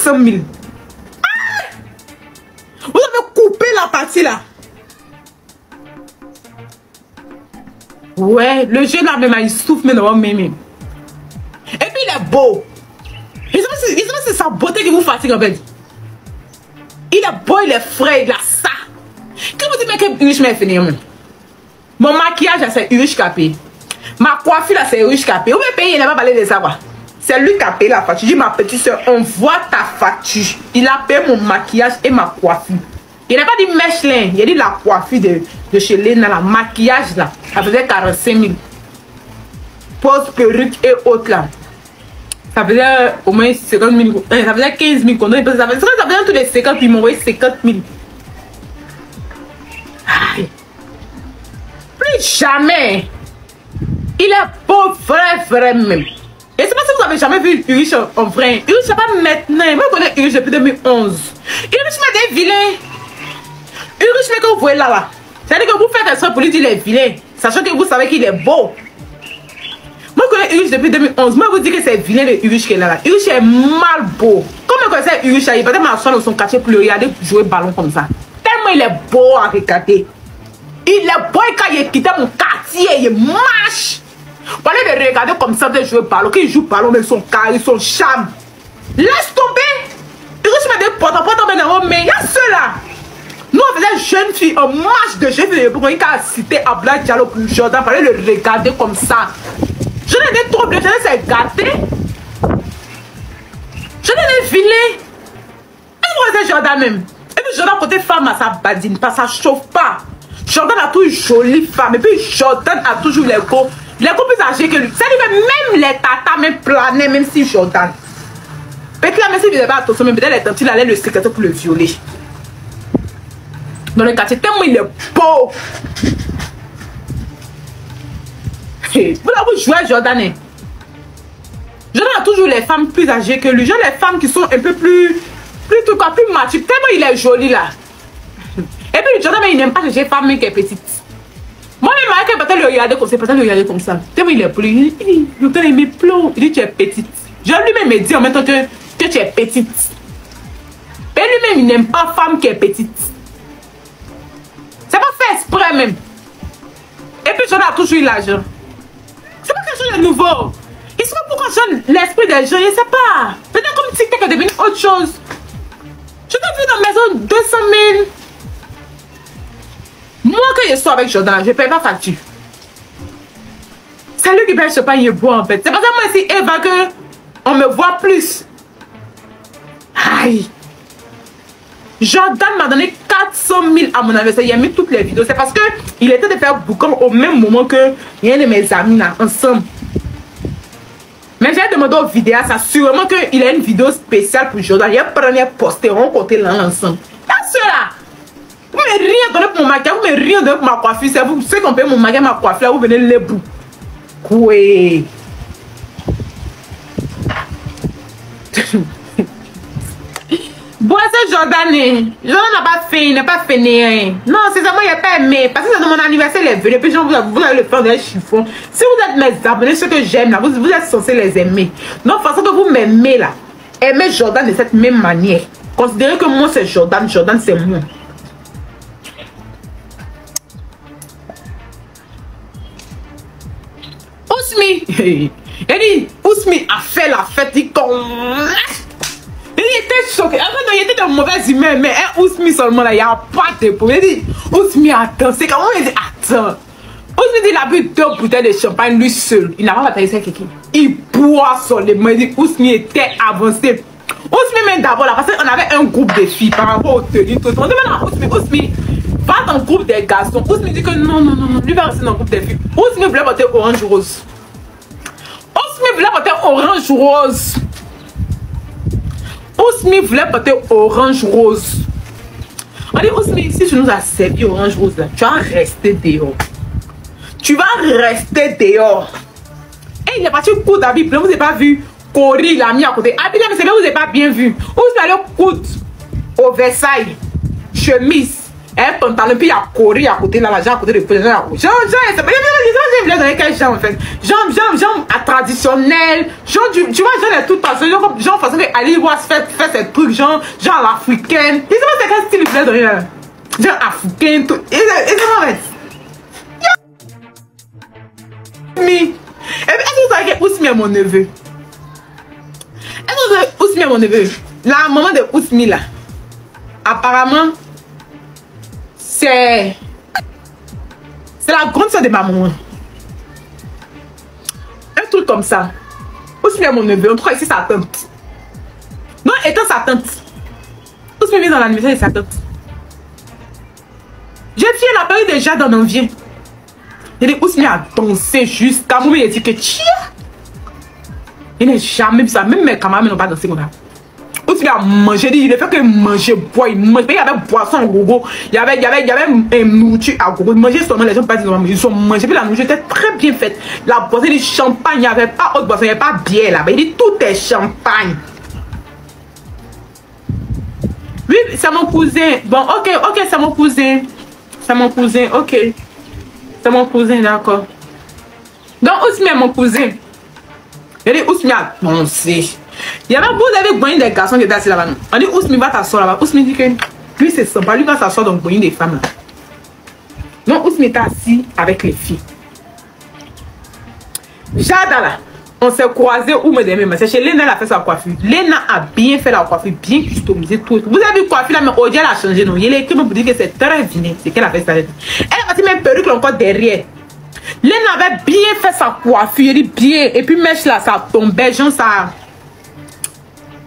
400 000. Ah! Vous avez coupé la partie là. Ouais, le jeune là, même, il souffle même. Et puis il est beau. Et c'est sa beauté qui vous fatigue en fait. Il est beau, il est frais, il a ça. Quand vous dites mais que Urish m'a fini, mon maquillage là c'est Urish qui a payé. Ma coiffure là c'est Urish qui a payé. Vous pouvez payer, il n'a pas parlé de ça quoi. C'est lui qui a payé la facture. Je dis ma petite soeur, on voit ta facture. Il a payé mon maquillage et ma coiffure. Il n'a pas dit Michelin, il a dit la coiffure de chez Lena, la maquillage là. Ça faisait 45 000. Pose, perruque et autres là. Ça faisait au moins 50 000. Ça faisait 15 000. Ça faisait tous les 50 000. Ils m'ont envoyé 50 000. Aïe. Plus jamais. Il est beau, vrai même. Et c'est pas si vous avez jamais vu Urish en vrai. Urish, c'est pas maintenant. Moi, je connais Urish depuis 2011. Urish m'a des vilains. Urish, mais que vous voyez là. C'est-à-dire que vous faites un soin pour lui dire qu'il est vilain. Sachant que vous savez qu'il est beau. Moi, je connais Urish depuis 2011. Moi, je vous dis que c'est vilain de Urish qui est là. Urish est mal beau. Comme je connaissais Urish, il va m'asseoir dans son quartier pour le regarder jouer ballon comme ça. Tellement il est beau à regarder. Il est beau et quand il quitté mon quartier, il marche. Parlez de regarder comme ça, de jouer ballon. Qu'il joue ballon, mais son carré, son charme. Laisse tomber. Urish m'a dit porte-à-porte, mais il y a ceux-là. Nous, on faisait jeune fille, un match de jeune fille. Pour a cité Abla Diallo pour Jordan, fallait le regarder comme ça. Je n'ai pas trop de jeunesse, c'est gâté. Je n'ai pas vilain. Et vous, c'est Jordan même. Et puis Jordan, côté femme, à sa badine, parce que ça chauffe pas. Jordan a toujours une jolie femme. Et puis Jordan a toujours les go plus âgés que lui. Ça lui fait même les tatas, même planer, même si Jordan. Peut-être là, même s'il ne faisait pas attention, mais peut-être les tantes, il allait le secrétaire pour le violer. Dans le quartier, tellement il est beau. Vous jouez Jordan. Jordan a toujours les femmes plus âgées que lui. Genre les femmes qui sont un peu plus matures. Tellement il est joli là. Et puis Jordan, il n'aime pas chercher une femme qui est petite. Moi-même, je peut-être le regarder comme ça, peut-être le regarder comme ça. Tellement il est plus. Il me pleure. Il dit tu es petite. Genre lui-même me dit en même temps que tu es petite. Et lui-même, il n'aime pas femme qui est petite. C'est pas fait exprès même. Et puis Jordan a toujours eu l'argent. C'est pas quelque chose de nouveau. Il sait pas pourquoi l'esprit des gens, je sais pas. Peut-être comme TikTok est devenu autre chose. Je t'ai vu dans la maison 200 000. Moi, quand je sors avec Jordan, je ne paye pas facture. C'est lui qui paye ce pain et bois en fait. C'est pour ça que moi, si Eva, que on me voit plus. Aïe. Jordan m'a donné 400 000 à mon anniversaire. Il a mis toutes les vidéos. C'est parce qu'il était de faire boucan au même moment que un de mes amis là, ensemble. Mais j'ai demandé au vidéastes, sûrement qu'il a une vidéo spéciale pour Jordan. Il a pris posté, on comptait là ensemble. C'est cela. Vous ne m'avez rien donné pour mon maquillage, vous ne m'avez rien donné pour ma coiffure. C'est vous, ceux qui ont payé mon maquillage, ma coiffure, vous venez les bouts. Quoi? Bon, c'est Jordan. Jordan n'a pas fait, il n'a pas fait rien. Non, c'est ça, moi, il n'a pas aimé. Parce que c'est mon anniversaire, il est venu. Puis, vous allez le faire dans les chiffons. Si vous êtes mes abonnés, ceux que j'aime, là, vous êtes censés les aimer. Donc, façon que vous m'aimez, là, aimez Jordan de cette même manière. Considérez que moi, c'est Jordan. Jordan, c'est moi. Ousmi. Il dit, Ousmi a fait la fête. Il était choqué. Ah non, il était de mauvaise humeur. Mais un Ousmi seulement là, il n'y a pas de problème. Il dit, Ousmi, attends. C'est comment il dit, attends. Ousmi dit, il a bu 2 bouteilles de champagne lui seul. Il n'a pas bataillé avec quelqu'un. Il boit seulement. Il dit, Ousmi était avancé. Ousmi, même d'abord là, parce qu'on avait un groupe de filles par rapport au tenue. On dit, maintenant, Ousmi, va dans le groupe des garçons. Ousmi dit que non. Lui va rester dans le groupe des filles. Ousmi voulait porter orange rose. Ousmi voulait porter orange rose. Ousmi voulait porter orange rose. On dit, Ousmi, si tu nous as servi orange rose là, tu vas rester dehors. Tu vas rester dehors. Et il est parti coudre d'habit. Vous n'avez pas vu Cory, il a mis à côté. Habit là, mais c'est bien, vous n'avez pas bien vu. Ousmi allait coudre au Versailles. Chemise. Un pantalon, puis il y a Corée à côté, là, la à côté de Jean, je voulais donner quel genre en fait. Genre traditionnel. Genre, tu vois, genre de toute façon, genre façon que Ali Watt fait ses trucs, genre l'africaine. Je sais pas c'est quel style il voulait donner là. Genre africain, tout. Et c'est mauvais. Et puis, est-ce que vous savez que Ousmi est mon neveu? Est-ce que vous savez Ousmi est mon neveu? La maman de Ousmi là, apparemment, c'est la grande soeur de ma maman. Un truc comme ça. Ousmi est mon neveu, on trouve ici sa tante. Non, étant sa tante. Ousmi vient dans l'anniversaire de sa tante. J'ai fait la période déjà dans l'envie. Il dit Ousmi a dansé jusqu'à moi, il a dit que tiens. Il n'a jamais vu ça, même mes camarades n'ont pas dansé comme ça. Ousmi a mangé, il a fait que manger, boire, il mange. Il y avait boisson à gogo, il y avait nourriture à gogo. Manger seulement, les gens pas dire ils ont mangé, puis la nourriture était très bien faite. La boisson, du champagne, il n'y avait pas autre boisson, il n'y avait pas bière là-bas. Il dit tout est champagne. Oui, c'est mon cousin. Bon, ok, c'est mon cousin. C'est mon cousin, ok. C'est mon cousin, d'accord. Donc, Ousmi est mon cousin. Il dit Ousmi a dansé. Il y avait vous avez gagné des garçons qui étaient assis là-bas. On dit Ousmi va t'asseoir là-bas. Ousmi dit que lui c'est sympa. Lui va s'asseoir dans le gagné des femmes là. Donc, Ousmi était assis avec les filles. Jada là, on s'est croisés où me demain. C'est chez Léna, elle a fait sa coiffure. Léna a bien fait la coiffure, bien customisé tout. Vous avez vu coiffure là, mais Odia elle a changé. Non, il est qui me dit que c'est très viné. C'est qu'elle a fait ça. Elle a fait même perruque encore derrière. Léna avait bien fait sa coiffure, bien. Et puis mèche là, ça tombait, genre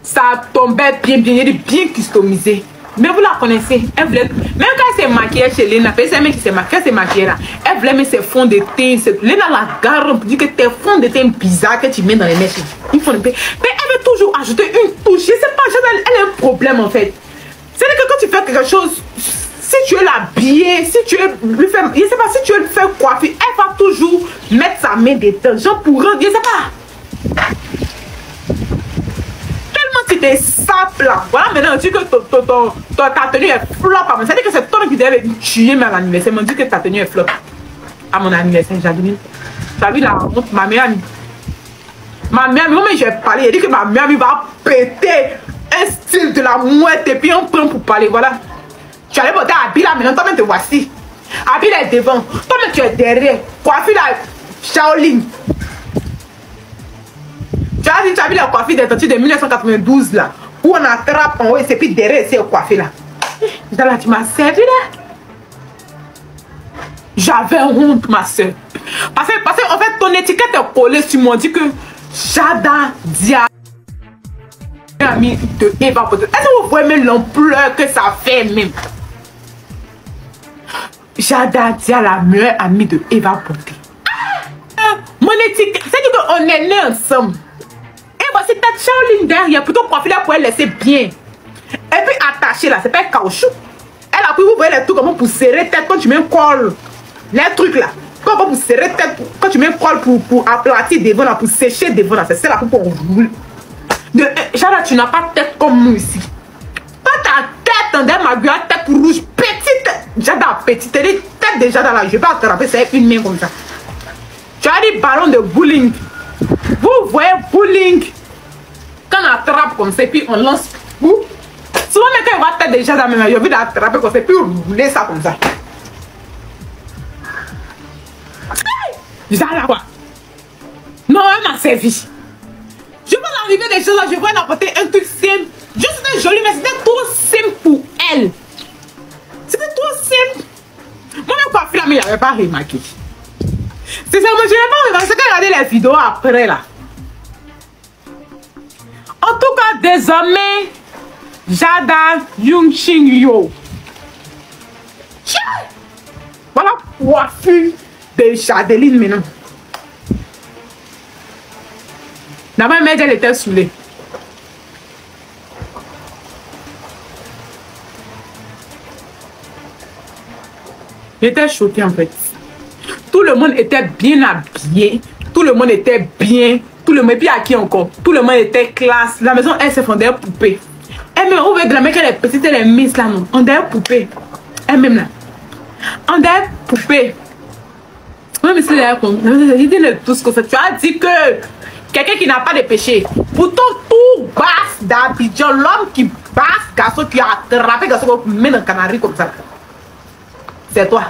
ça tombait bien customisé. Mais vous la connaissez, elle voulait, même quand elle s'est maquillée chez Léna, c'est même qui s'est maquillée là, elle voulait mettre ses fonds de teint. Léna la garde pour dire que tes fonds de teint bizarres que tu mets dans les mèches, mais elle veut toujours ajouter une touche. Je sais pas, elle a un problème en fait. C'est-à-dire que quand tu fais quelque chose, si tu veux l'habiller, si tu veux lui faire, je sais pas, si tu veux lui faire coiffer, elle va toujours mettre sa main dedans, genre pour rendre, je sais pas. Tu t'es sap là. Voilà, maintenant, on dit que ta tenue est flop. C'est-à-dire que c'est toi qui devais me tuer à l'anniversaire. On dit que ta tenue est flop. À mon anniversaire, j'ai vu la honte. Ma mère, moi, j'ai parlé. Elle dit que ma mère va péter un style de la mouette et puis on prend pour parler. Voilà. Tu allais porter Abby là, maintenant, toi-même te voici. Abby est devant. Toi-même, tu es derrière. Coiffure là, Shaolin. Tu as vu la coiffure des tentures de 1992 là, où on attrape en haut et c'est puis derrière c'est coiffé là. Là, tu m'as servi là. J'avais honte ma soeur. Parce que en fait ton étiquette est collée sur moi, dit que Jada Dia ami de Eva Poté. Est-ce que vous voyez même l'ampleur que ça fait même? Jada Dia la meilleure amie de Eva Poté. Mon étiquette, c'est-à-dire qu'on est nés ensemble. C'est ta Shaolin derrière, plutôt coiffée là pour elle laisser bien. Et puis attachée là, c'est pas un caoutchouc. Elle a pris, vous voyez les trucs comment pour serrer tête quand tu mets un col. Les trucs là, comment pour serrer tête, quand tu mets un col pour aplatir devant là, pour sécher devant là, c'est ça là pour qu'on roule. Jada, tu n'as pas de tête comme nous ici. Pas ta tête, ma gueule, tête rouge, petite. Jada, petite, elle est tête de Jada là, je vais pas attraper ça avec une main comme ça. Tu as des ballons de bowling. Vous voyez bowling. Quand on attrape comme ça, puis on lance. Souvent, mais quand on va tête déjà dans mes mains, j'ai envie d'attraper comme ça, puis rouler ça comme ça. Déjà là, quoi. Non, elle m'a servi. Je vois l'arrivée des choses là, je vois apporter un truc simple. Juste c'était joli, mais c'était trop simple pour elle. C'était trop simple. Moi-même, quand je mais il n'y avait pas remarqué. C'est ça, moi, je n'ai pas remarqué. C'est quand j'ai regardé les vidéos après là. En tout cas, désormais, Jada Yungching Yo. Voilà coiffure de Jadeline maintenant. D'abord, elle était saoulée. J'étais choquée en fait. Tout le monde était bien habillé. Tout le monde était bien. Tout le monde, et puis à qui encore? Tout le monde était classe. La maison, elle se fondait poupée. Elle me ouvre de la mec, elle est petite, elle est mince là, non? On dirait poupée. Elle-même là. On a poupée. Oui, mais c'est là. Il dit tout ce que ça. Tu as dit que quelqu'un qui n'a pas de péché. Pourtant, tout basse d'Abidjan, l'homme qui basse garçon, qui a attrapé garçon, qui met dans le canari comme ça. C'est toi.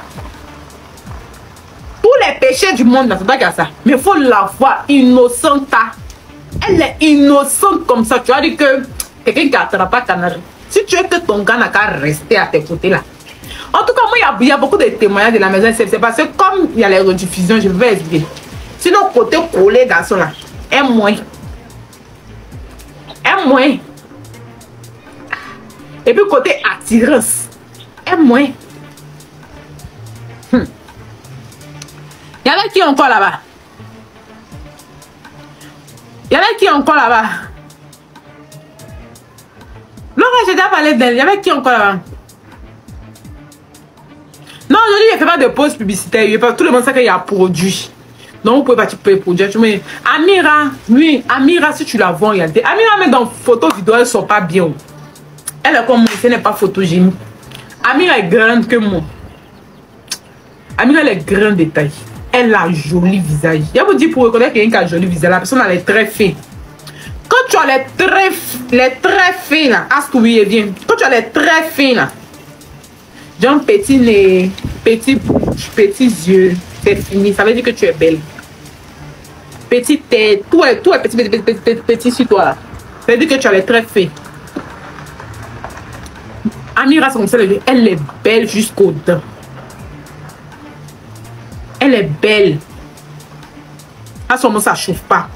Tous les péchés du monde, c'est toi qui a ça. Mais il faut la voir innocente. Elle est innocente comme ça. Tu as dit que quelqu'un qui a attrapé canari. Si tu veux que ton gars n'a qu'à rester à tes côtés là. En tout cas, moi, il y a beaucoup de témoignages de la maison. C'est parce que comme il y a les rediffusions, je vais expliquer. Sinon, côté collé, garçon là, est moins. Est moins. Et puis, côté attirance, est moins. Il y en a qui encore là-bas. Il y en a qui encore là-bas. Laura, j'ai déjà parlé d'elle. Il y avait qui encore là-bas? Non, aujourd'hui, il ne fait pas de pause publicitaire. Tout le monde sait qu'il y a produit. Donc, vous pouvez pas produire. Mais Amira, oui, Amira, si tu la vois en réalité, Amira, mais dans photo, vidéo, elles ne sont pas bien. Elle est comme moi, ce n'est pas photogénique. Amira est grande que moi. Amira, elle est grande de taille. Elle a un joli visage. Je vous dis pour reconnaître quelqu'un qui a un joli visage, la personne, elle est très fine. Quand tu as les très fins là, à ce que oui, bien. Quand tu as les très fins là, genre petit nez, petit bouche, petits yeux, c'est fini. Ça veut dire que tu es belle. Petite tête, tout est petit sur toi là. Ça veut dire que tu as les très fins. Amira, c'est comme ça, elle est belle jusqu'aux dents. Elle est belle. À ce moment, ça ne chauffe pas.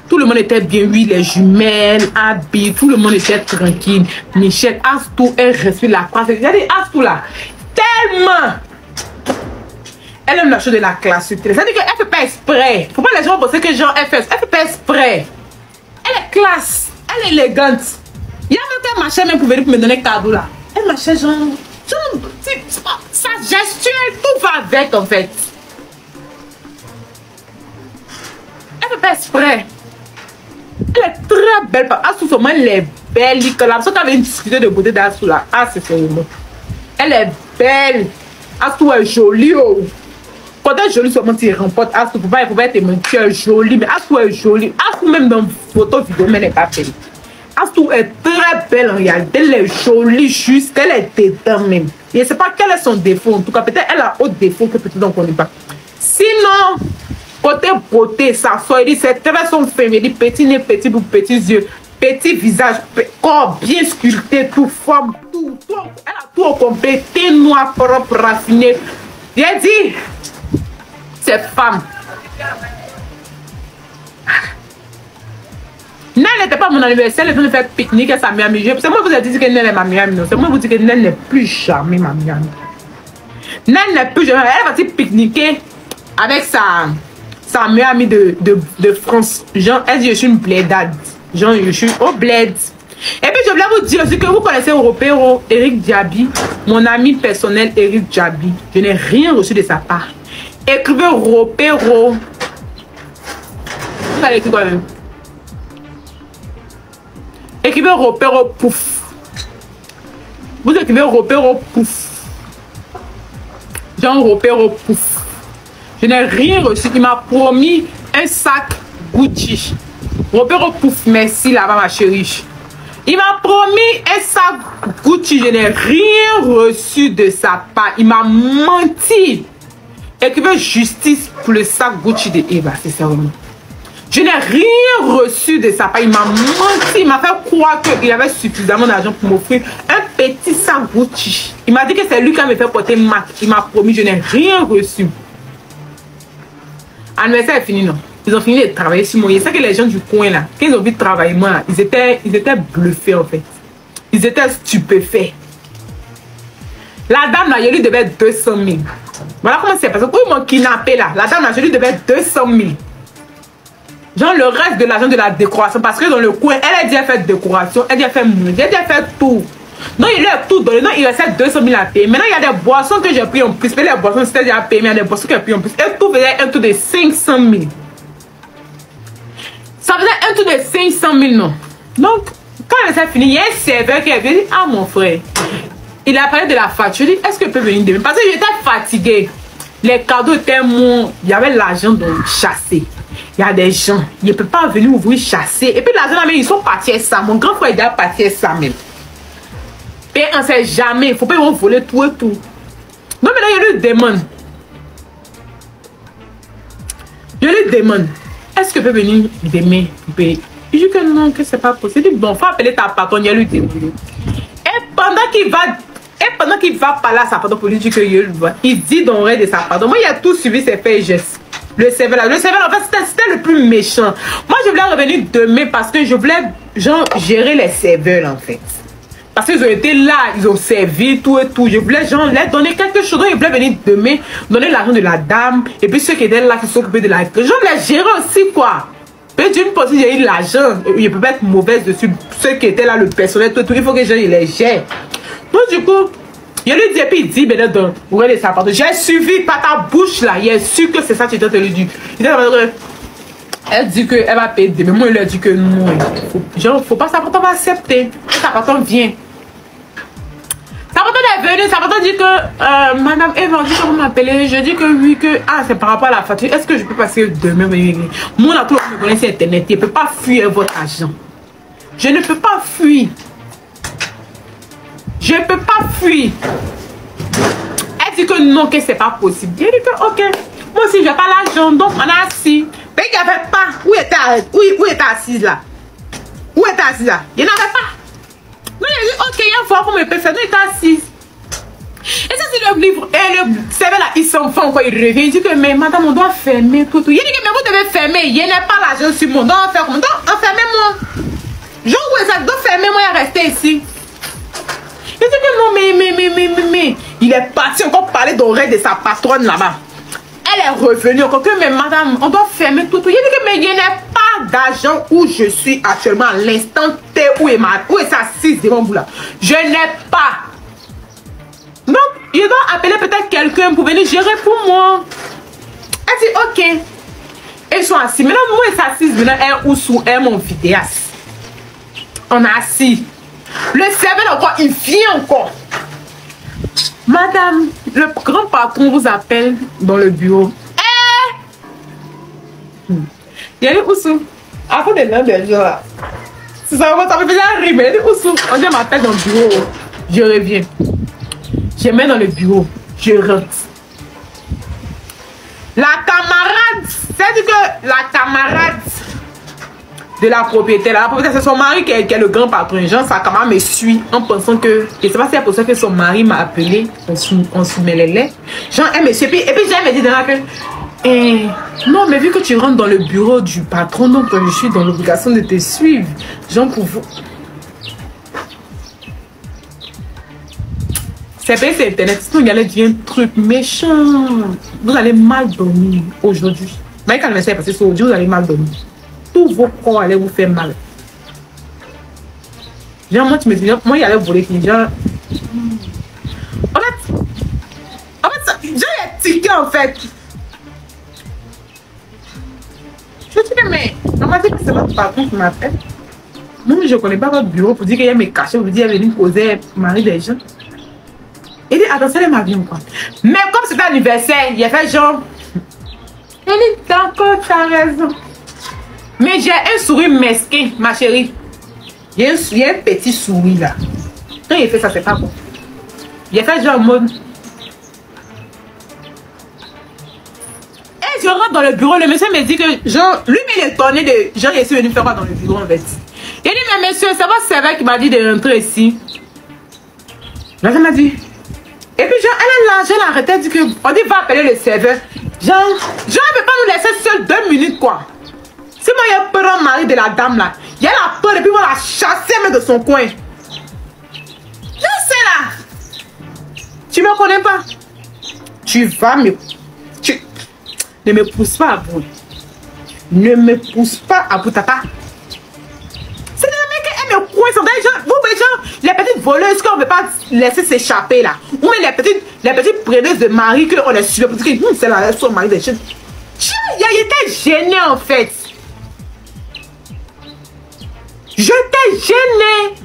Tout le monde était bien, oui, les jumelles, habits, tout le monde était tranquille. Michel, Astou, elle respire la classe. J'ai dit, Astou là, tellement. Elle aime la chose de la classe. C'est-à-dire qu'elle ne fait pas exprès. Faut pas les gens penser que genre, elle fait pas exprès. Elle est classe, elle est élégante. Il y a même qu'elle marchait même pour venir me donner cadeau là. Elle marchait genre sa gestuelle, tout va avec en fait. Elle ne fait pas exprès. Elle est très belle. Astou, seulement elle est belle. La personne qui avait une discussion de beauté d'Astou là. Ah, c'est seulement. Elle est belle. Astou est jolie. Oh. Quand elle est jolie, seulement tu remportes Astou. Il faut pas être tu es jolie. Mais Astou est jolie. Astou, même dans photo vidéo, mais elle n'est pas belle. Astou est très belle en réalité. Elle est jolie, juste. Elle est dedans même. Et je ne sais pas quel est son défaut. En tout cas, peut-être elle a autre défaut que peut-être on ne connaît pas. Sinon. Côté beauté, ça soit, c'est très son féminin, petit nez, petit bout, petits yeux, petit visage, corps bien sculpté, tout forme, tout, elle a tout au complet, teint noir, propre, raffiné. J'ai dit, cette femme. Nel n'était pas mon anniversaire, elle est venue faire pique-nique à sa meilleure amie. C'est moi qui vous ai dit que Nel est ma meilleure amie. C'est moi qui vous dis que Nel n'est plus jamais ma meilleure amie. Nel n'est plus jamais. Elle va partir pique-niquer avec sa meilleure amie de France. Genre, elle dit je suis une blédade. Genre, je suis au bled. Et puis, je voulais vous dire aussi que vous connaissez Européro, Eric Diaby, mon ami personnel Eric Diaby. Je n'ai rien reçu de sa part. Écrivez Européro. Vous allez écrire quoi même? Écrivez Européro pouf. Vous écrivez Européro pouf. Genre Européro pouf. Je n'ai rien reçu. Il m'a promis un sac Gucci. Robert pouf, merci là-bas ma chérie. Il m'a promis un sac Gucci. Je n'ai rien reçu de sa part. Il m'a menti. Écrivez justice pour le sac Gucci de Eva, c'est ça vraiment. Je n'ai rien reçu de sa part. Il m'a menti. Il m'a fait croire qu'il avait suffisamment d'argent pour m'offrir un petit sac Gucci. Il m'a dit que c'est lui qui m'a fait porter Mac. Il m'a promis. Je n'ai rien reçu. Anniversaire est fini, non? Ils ont fini de travailler sur moi. C'est ça que les gens du coin là, quand ils ont vu travailler moi, là, ils étaient bluffés en fait. Ils étaient stupéfaits. La dame là, je lui devais 200 000. Voilà comment c'est passé. Quand ils m'ont kidnappé là, la dame là, je lui devais 200 000. Genre le reste de l'argent de la décoration. Parce que dans le coin, elle a déjà fait décoration, elle a déjà fait mouille, elle a déjà fait tout. Non, il a tout donné. Non, il restait 200 000 à payer. Maintenant, il y a des boissons que j'ai pris en plus. Mais les boissons, c'était déjà payé. Mais il y a des boissons que j'ai pris en plus. Et tout faisait un tour de 500 000. Ça faisait un tour de 500 000, non? Donc, quand elle s'est fini, il y a un serveur qui est venu. Ah, mon frère, Il a parlé de la facture. Je dis, est-ce que je peux venir demain? Parce que j'étais fatiguée. Les cadeaux étaient mon... Il y avait l'argent de chasser. Il y a des gens, ils ne peuvent pas venir ouvrir chasser. Et puis l'argent, ils sont partis à ça. Mon grand frère est déjà parti à ça même. Et on ne sait jamais. Il ne faut pas qu'ils voler tout et tout. Donc maintenant, je lui demande. Est-ce que tu peux venir demain pour payer? Il dit que non, que c'est pas possible. Il dit, bon, il faut appeler ta patronne. Il lui dit. Et pendant qu'il va parler à sa patronne pour lui dire que il dit dans l'oreille de sa patronne. Moi, il a tout suivi ses faits et gestes. Le serveur là. Le serveur, en fait, c'était le plus méchant. Moi, je voulais revenir demain parce que je voulais genre, gérer les serveurs, en fait. Parce qu'ils ont été là, ils ont servi, tout et tout. Je voulais genre leur donner quelque chose. Donc, je voulais venir demain, donner l'argent de la dame. Et puis ceux qui étaient là, qui s'occupaient de la... Je voulais gérer aussi, quoi. Peut-être d'une partie, j'ai eu l'argent. Il peut pas être mauvaise dessus. Ceux qui étaient là, le personnel, tout et tout. Il faut que je les gère. Donc, du coup, je lui dis, et puis il dit, ben non, regardez ça, pardon. J'ai suivi par ta bouche là. Il est sûr que c'est ça que tu t'es lui dit. Elle dit qu'elle va payer demain. Moi, il lui a dit que non. Genre, faut pas, sa patronne va accepter. Sa patronne vient. Sa patronne est venue. Sa patronne dit que Madame Eva, dit que vous m'appelez. Je dis que oui, que ah, c'est par rapport à la facture. Est-ce que je peux passer demain? Moi, là, tout le monde me connaît sur Internet. Je ne peux pas fuir votre argent. Je ne peux pas fuir. Je ne peux pas fuir. Elle dit que non, que c'est pas possible. Je dis que ok. Moi aussi, je n'ai pas l'argent. Donc, on a assis. Mais il n'y avait pas. Où était assise là? Où était assise là? Il n'y en avait pas. Donc, il a dit ok, il y a un fois qu'on me peut faire. Donc, il était assise. Et ça, c'est le livre. Et le serveur là, il s'en fait encore. Il revient. Il dit que, mais madame, on doit fermer tout. Il dit que, mais vous devez fermer. Il n'y a pas l'argent sur moi. Donc, on fait comment? Donc, enfermez-moi. Genre, où est ça? Donc, fermez-moi et restez ici. Il dit que non, mais. Il est parti encore parler d'oreille de sa patronne là-bas. Elle est revenue encore que, mais madame, on doit fermer tout. Il dit que, mais il n'y a pas d'argent où je suis actuellement à l'instant T où est sa assise devant vous là. Je n'ai pas. Donc, il doit appeler peut-être quelqu'un pour venir gérer pour moi. Elle dit, ok. Ils sont assis. Maintenant, moi et sa assise, maintenant, elle ou sous elle, mon vidéaste. On a assis. Le serveur encore, il vient encore. Madame, le grand patron vous appelle dans le bureau. Il y a des Oussou. Après des noms de gens là. Ça me faisait rire, mais il y a des Oussou. On dit m'appelle dans le bureau. Je reviens. Je mets dans le bureau. Je rentre. La camarade, c'est que la camarade de la propriétaire. La propriétaire, c'est son mari qui est le grand patron. Genre, sa camarade me suit en pensant que... Je ne sais pas si c'est pour ça que son mari m'a appelé. On soumet les laits. Genre, elle me suit. Et puis, j'ai me dit dans la que... non, mais vu que tu rentres dans le bureau du patron, donc je suis dans l'obligation de te suivre. Genre, pour vous... C'est payé sur Internet. Sinon, il y allait dire un truc méchant. Vous allez mal dormir aujourd'hui. Mais quand le message est passé sur aujourd'hui, vous allez mal dormir. Tous vos corps allaient vous faire mal. Genre, moi, tu me dis, moi, il allait voler. Genre, en fait, genre, il y a ticket, en fait. Je dis, mais, on m'a dit que c'est votre patron qui m'appelle. Moi, je ne connais pas votre bureau pour dire qu'il y a mes cachets, pour dire qu'il est venu poser mari des gens. Il dit, attends, c'est ma vie ou quoi? Mais comme c'était anniversaire, il a fait genre. Il dit, d'accord, tu as raison. Mais j'ai un sourire mesquin, ma chérie. Il y a un petit sourire là. Quand il fait ça, c'est pas bon. Il a fait genre mode. Et je rentre dans le bureau, le monsieur me dit que, genre, lui, il est étonné de. Genre, il est venu faire quoi dans le bureau en fait. Il dit, mais monsieur, c'est votre serveur qui m'a dit de rentrer ici. Là, ça m'a dit. Et puis, genre, elle est là, je l'ai arrêté, elle dit que. On dit, va appeler le serveur. Genre, elle ne peut pas nous laisser seuls 2 minutes, quoi. Si moi, il y a peur au mari de la dame là, il y a la peur et puis on la chasser même de son coin. Je sais là. Tu me connais pas. Tu vas me... Ne me pousse pas à bout. Ne me pousse pas à bout, tata. C'est le mec qui me coince. Vous voyez, genre, les petites voleuses qu'on ne veut pas laisser s'échapper là. Ou même les petites preneuses de mari qu'on a suivi. C'est là, son mari des choses. Il était gêné en fait. Je t'ai gêné.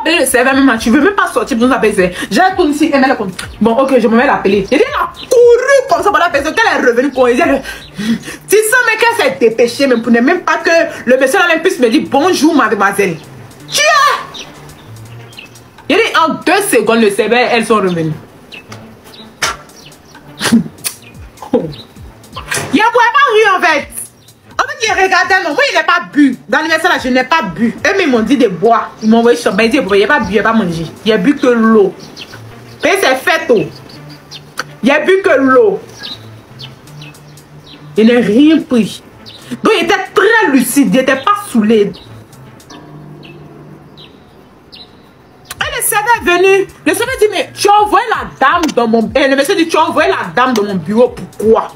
appelé le serveur même, tu veux même pas sortir pour nous appeler. J'ai retourné ici, elle m'a dit, bon, ok, je me mets l'appeler. Elle a couru comme ça pour la personne, quand elle est revenue pour elle, tu sens mais qu'elle s'est dépêchée, même pour ne même pas que le monsieur là même puisse me dire bonjour mademoiselle. Tu es. Il dit en 2 secondes, le serveur, elles sont revenues. Il a vraiment ri en fait. En fait, il regardait, non, moi il n'a pas bu. Dans l'anniversaire là, je n'ai pas bu. Eux m'ont dit de boire. Ils m'ont envoyé sur ben, il n'a pas bu, il n'a pas mangé. Il a bu que l'eau. Mais c'est fait tout. Il a bu que l'eau. Il n'a rien pris. Donc il était très lucide, il n'était pas saoulé. Et le serveur est venu. Le serveur dit, mais tu as envoyé la dame dans mon... Et le monsieur dit, tu as envoyé la dame dans mon bureau, pourquoi?